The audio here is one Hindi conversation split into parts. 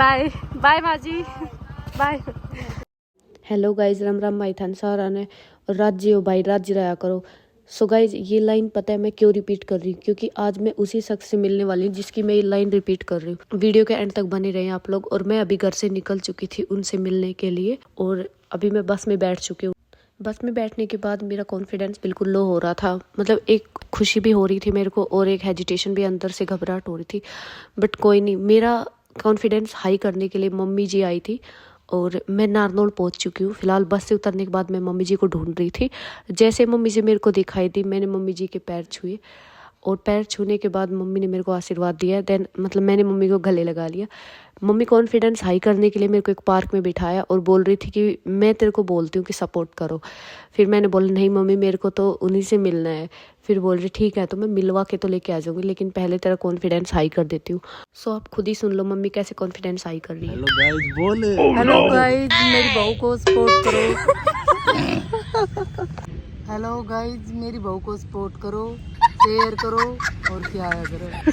बाय बाय माजी bye. Hello guys, Ram Ram भाई थान सारा ने और राज्य हो भाई राज्य रहा करो। सो गाइज ये लाइन पता है मैं क्यों रिपीट कर रही हूँ, क्योंकि आज मैं उसी शख्स से मिलने वाली हूँ जिसकी मैं ये लाइन रिपीट कर रही हूँ। वीडियो के एंड तक बने रहे आप लोग। और मैं अभी घर से निकल चुकी थी उनसे मिलने के लिए और अभी मैं बस में बैठ चुकी हूँ। बस में बैठने के बाद मेरा कॉन्फिडेंस बिल्कुल लो हो रहा था, मतलब एक खुशी भी हो रही थी मेरे को और एक हेजिटेशन भी, अंदर से घबराहट हो रही थी। बट कोई नहीं, मेरा कॉन्फिडेंस हाई करने के लिए मम्मी जी आई थी और मैं नारनौल पहुंच चुकी हूँ। फिलहाल बस से उतरने के बाद मैं मम्मी जी को ढूंढ रही थी। जैसे मम्मी जी मेरे को दिखाई दी, मैंने मम्मी जी के पैर छुए और पैर छूने के बाद मम्मी ने मेरे को आशीर्वाद दिया। देन मतलब मैंने मम्मी को गले लगा लिया। मम्मी कॉन्फिडेंस हाई करने के लिए मेरे को एक पार्क में बिठाया और बोल रही थी कि मैं तेरे को बोलती हूँ कि सपोर्ट करो। फिर मैंने बोला नहीं मम्मी, मेरे को तो उन्हीं से मिलना है। फिर बोल रही ठीक है तो मैं मिलवा के तो लेके आ जाऊंगी, लेकिन पहले तेरा कॉन्फिडेंस हाई कर देती हूँ। सो आप खुद ही सुन लो मम्मी कैसे कॉन्फिडेंस हाई कर रही है। हेलो गाइज मेरी बहू को सपोर्ट करो। हेलो गाइज मेरी बहू को सपोर्ट करो, शेयर करो और क्या आया करो।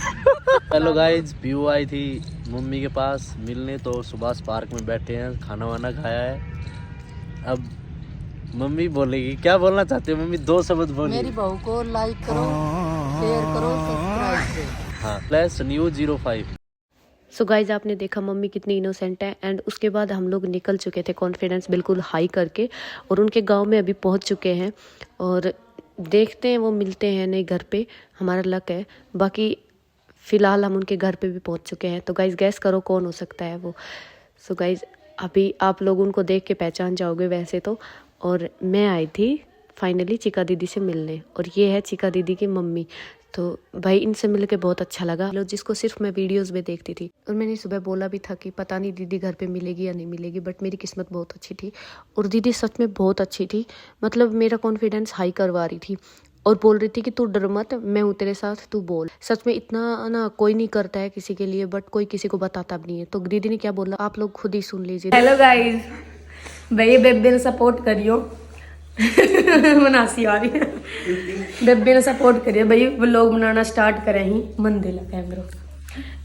हेलो गाइज, व्यू आई थी मम्मी के पास मिलने, तो सुभाष पार्क में बैठे हैं, खाना वाना खाया है। अब मम्मी बोलेगी, क्या बोलना चाहते हो मम्मी? दो शब्द बोलिए। मेरी बहू को लाइक करो, शेयर करो, सब्सक्राइब करो। हाँ, प्लस न्यू 05। सो गाइज आपने देखा मम्मी कितनी इनोसेंट है। एंड उसके बाद हम लोग निकल चुके थे कॉन्फिडेंस बिल्कुल हाई करके और उनके गांव में अभी पहुंच चुके हैं और देखते हैं वो मिलते हैं नहीं घर पे, हमारा लक है। बाकी फ़िलहाल हम उनके घर पे भी पहुंच चुके हैं। तो गाइज गैस करो कौन हो सकता है वो। सो गाइज अभी आप लोग उनको देख के पहचान जाओगे वैसे तो। और मैं आई थी फाइनली चिका दीदी से मिलने और ये है चिका दीदी की मम्मी। तो भाई इनसे मिल के बहुत अच्छा लगा। लोग जिसको सिर्फ मैं वीडियोस में देखती थी और मैंने सुबह बोला भी था कि पता नहीं दीदी घर पे मिलेगी या नहीं मिलेगी, बट मेरी किस्मत बहुत अच्छी थी और दीदी सच में बहुत अच्छी थी। मतलब मेरा कॉन्फिडेंस हाई करवा रही थी और बोल रही थी कि तू डर मत, मैं हूँ तेरे साथ, तू बोल। सच में इतना ना कोई नहीं करता है किसी के लिए, बट कोई किसी को बताता भी नहीं है। तो दीदी ने क्या बोला आप लोग खुद ही सुन लीजिए। हेलो गाइस, भैया बेबे ने सपोर्ट करियो। मनासी आ रही है, बेबे ने सपोर्ट करियो भाई, व्लॉग बनाना स्टार्ट करें ही मन दे लगा कैमरा।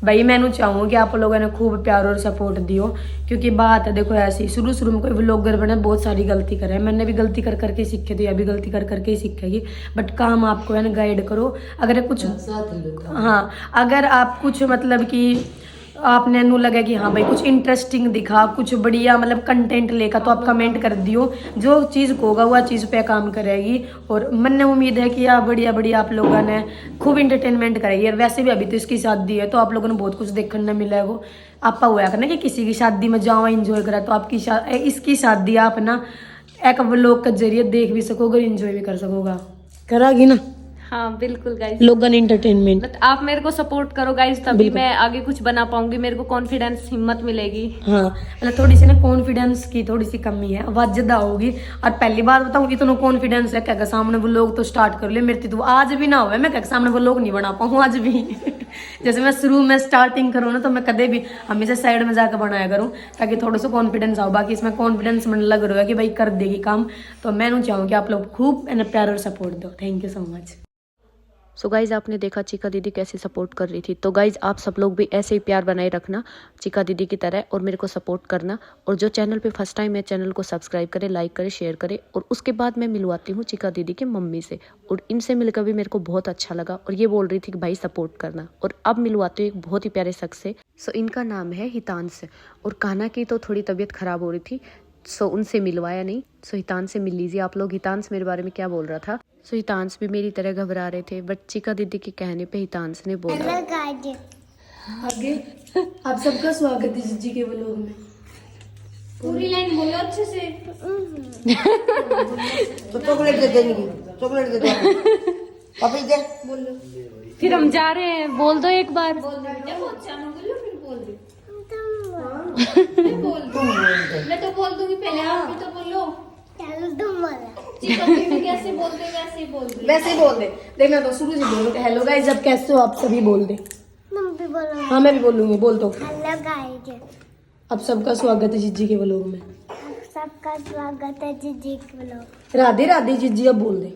भाई मैं चाहूँ कि आप लोगों ने खूब प्यार और सपोर्ट दियो, क्योंकि बात है देखो ऐसी, शुरू शुरू में कोई व्लॉगर बने बहुत सारी गलती करे, मैंने भी गलती कर करके सीखे थी, अभी गलती कर करके ही सीखेगी। बट काम आपको है ना गाइड करो। अगर कुछ हाँ, अगर आप कुछ मतलब कि आपने नू लगे कि हाँ भाई कुछ इंटरेस्टिंग दिखा, कुछ बढ़िया मतलब कंटेंट लेकर, तो आप कमेंट कर दियो। जो चीज़ को होगा वह चीज़ पे काम करेगी और मन ने उम्मीद है कि आप बढ़िया बढ़िया आप लोगों ने खूब इंटरटेनमेंट करेगी। और वैसे भी अभी तो इसकी शादी है तो आप लोगों ने बहुत कुछ देखने मिला है। वो आपा हुआ करना कि किसी की शादी में जाओ इंजॉय करा, तो आपकी इसकी शादी आप ना एक व्लॉग के जरिए देख भी सकोगे, इंजॉय भी कर सकोगा। करागी ना? हाँ बिल्कुल गाइज, लोगन एंटरटेनमेंट। आप मेरे को सपोर्ट करो गाइज, तभी मैं आगे कुछ बना पाऊंगी, मेरे को कॉन्फिडेंस हिम्मत मिलेगी। हाँ मतलब थोड़ी सी ना कॉन्फिडेंस की थोड़ी सी कमी है, आवाज ज्यादा होगी। और पहली बार बताऊँ इतना कॉन्फिडेंस है क्या सामने वो लोग तो स्टार्ट कर ले, मेरे तो आज भी ना हो मैं क्या सामने वो लोग नहीं बना पाऊँ आज भी। जैसे मैं शुरू में स्टार्टिंग करूँ ना तो मैं कदे भी हमेशा साइड में जाकर बनाया करूँ ताकि थोड़ा सा कॉन्फिडेंस आओ। बाकी इसमें कॉन्फिडेंस मन लग रहा है कि भाई कर देगी काम। तो मैं चाहूँ कि आप लोग खूब प्यार और सपोर्ट दो। Thank you so much. So guys आपने देखा चिका दीदी कैसे सपोर्ट कर रही थी। तो गाइज आप सब लोग भी ऐसे ही प्यार बनाए रखना चिका दीदी की तरह और मेरे को सपोर्ट करना। और जो चैनल पे फर्स्ट टाइम है चैनल को सब्सक्राइब करे, लाइक करे, शेयर करे। और उसके बाद मैं मिलवाती हूँ चिका दीदी की मम्मी से और इनसे मिलकर भी मेरे को बहुत अच्छा लगा और ये बोल रही थी कि भाई सपोर्ट करना। और अब मिलवाती हूँ एक बहुत ही प्यारे शख्स से। सो इनका नाम है हितांश और कान्हा की तो थोड़ी तबीयत खराब हो रही थी, सो उनसे मिलवाया नहीं। सो हितांश से मिल लीजिए आप लोग। हितांश मेरे बारे में क्या बोल रहा था। सो हितांश भी मेरी तरह घबरा रहे थे, बट चिका दीदी के कहने पे हितांश ने बोला आगे आप सबका स्वागत है जी के व्लॉग में। पूरी लाइन बोलो अच्छे से। तो चॉकलेट दे देंगे, चॉकलेट दे दे पापा दे बोलो फिर हम जा रहे हैं, बोल दो एक बार। बोल दे बेटा, बहुत चालू बोलो फिर बोल दे। मैं बोल दूँ, मैं तो बोल दूंगी पहले, आप भी तो बोलो। चिकन में कैसे बोलते वैसे ही बोल दे। वैसे ही बोल दे। देखना तो शुरू से बोलो हेलो गाइस जब कैसे हो आप सभी बोल दे। हाँ मैं भी बोलूंगी, बोल तो। हेलो गाइस, अब सबका स्वागत है जिज्जी के व्लॉग में। सबका स्वागत है जीजी के व्लॉग। राधे राधे जिज्जी अब बोल दे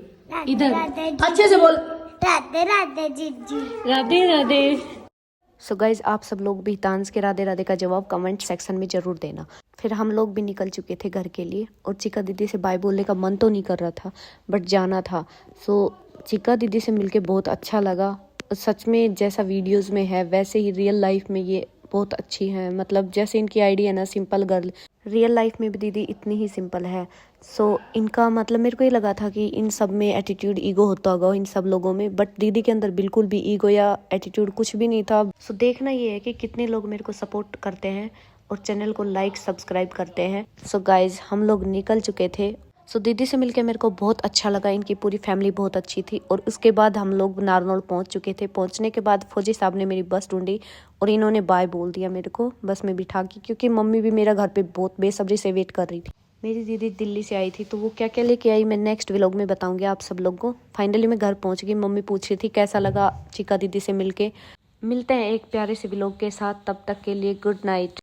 इधर अच्छे से बोल। राधे राधे जीजी। राधे राधे। सो गाइज आप सब लोग भी तांस के राधे राधे का जवाब कमेंट सेक्शन में ज़रूर देना। फिर हम लोग भी निकल चुके थे घर के लिए और चिका दीदी से बाय बोलने का मन तो नहीं कर रहा था बट जाना था। सो चिका दीदी से मिलके बहुत अच्छा लगा। सच में जैसा वीडियोस में है वैसे ही रियल लाइफ में ये बहुत अच्छी है। मतलब जैसे इनकी आईडी है ना सिंपल गर्ल, रियल लाइफ में भी दीदी इतनी ही सिंपल है। सो इनका मतलब मेरे को ये लगा था कि इन सब में एटीट्यूड ईगो होता होगा इन सब लोगों में, बट दीदी के अंदर बिल्कुल भी ईगो या एटीट्यूड कुछ भी नहीं था। सो देखना ये है कि कितने लोग मेरे को सपोर्ट करते हैं और चैनल को लाइक सब्सक्राइब करते हैं। सो गाइज हम लोग निकल चुके थे। सो दीदी से मिलकर मेरे को बहुत अच्छा लगा। इनकी पूरी फैमिली बहुत अच्छी थी। और उसके बाद हम लोग नारनौल पहुंच चुके थे। पहुंचने के बाद फौजी साहब ने मेरी बस ढूंढी और इन्होंने बाय बोल दिया मेरे को बस में बिठा के, क्योंकि मम्मी भी मेरा घर पे बहुत बेसब्री से वेट कर रही थी। मेरी दीदी दिल्ली से आई थी तो वो क्या क्या लेके आई मैं नेक्स्ट व्लॉग में बताऊंगी आप सब लोग को। फाइनली मैं घर पहुंच गई। मम्मी पूछ रही थी कैसा लगा चिका दीदी से मिलके। मिलते हैं एक प्यारे से व्लॉग के साथ, तब तक के लिए गुड नाइट।